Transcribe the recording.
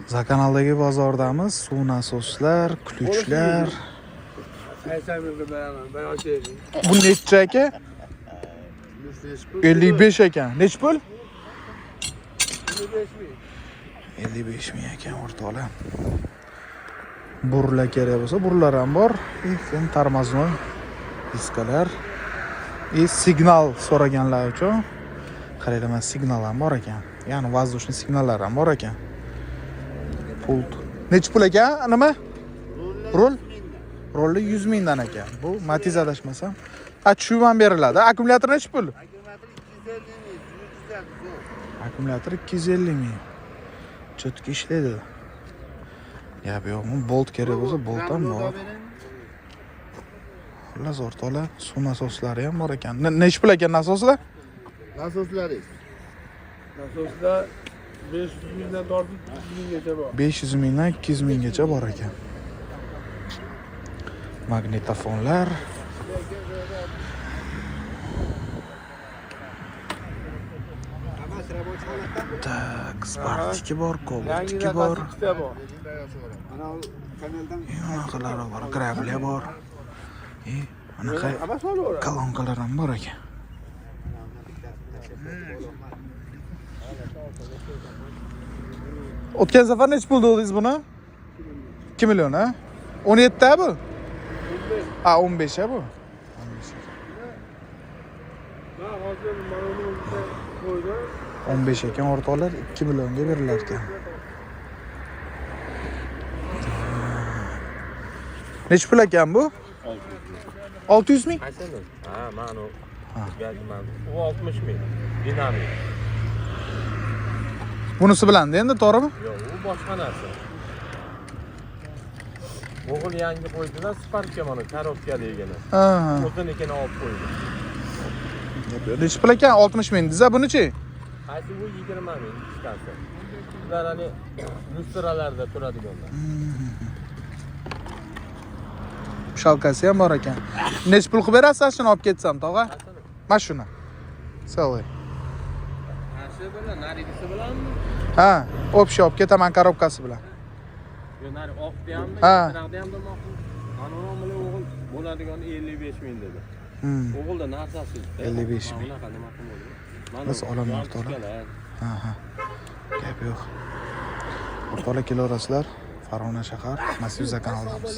Zakanaldagi bozordamiz. Suv nasoslar, ключlar. Bu necha aka? 55 ekan. Nech pul? 55 ming ekan o'rtoqlar. Burlar kerak bo'lsa, burlar ham bor. Sen tormoznoy diskalar. Signal so'raganlar uchun qaranglar, mana signal ham bor ekan. Ya'ni воздушный signallar ham bor ekan. Pult. Nech pul ekan? Nima? Rol? Rolli 100 mingdan ekan. Bu Matiz adashmasam. Tushib ham beriladi. Akkumulyator nech pul? Akkumulyator 250 ming. Cho'tki ishlaydi. Gap yo'qmi? Bolt kerak bo'lsa, bolt ham bor. Xullas o'rtoqlar, suv nasoslari ham bor ekan. Nech pul ekan nasoslar? Nasoslari. Nasoslar 500 mingdan tortib 200 minggacha bor. 500 mingdan 200 minggacha bor ekan. Magnitofonlar. Tak, Spartiki bor, Cobaltiki bor. Anaqalari bor, Gravli bor. Anaqa kolonkalar ham bor ekan. O'tgan safar nech pul dedingiz buni? 2 million ha? 17 ta bu? 15 ha bu? 15 ekan o'rtoqlar, 2 millionga berilar ekan. Nech pul ekan bu? 600 ming? Ha, mana u. U 60 ming. Dinamik. Bunisi bilandi endi, to'g'rimi? Yo'q, u boshqa narsa. O'g'il yangi qo'ydilar, Sparkka mana korobkaligini. O'zinikini olib qo'ydi. Nech pul ekan? 60 ming. Diza buni-chi? Qaysi bu 20 ming chiqarsa. Ular hani lustralarda turadiganlar. Shalkasi ham bor ekan. Nech pul qilib berasiz shuni olib ketsam, tog'a? Mashina. Selay. Narsa bilan, narigisi bilanmi? Ha, общий olib ketaman korobkasi bilan. Yo, nari oqda hammi, Ha. tarafda ham demoqchi. Mana bilan o'g'il bo'ladigan 55 ming dedi. O'g'ilda narsasi 55 ming. Bunaqa nima qilmoqda? Biz olaman o'rtoqlar. Ha. Gap yo'q. O'rtoqlar kelaverasizlar. Farg'ona shahar, Mas'ud kanaldamiz.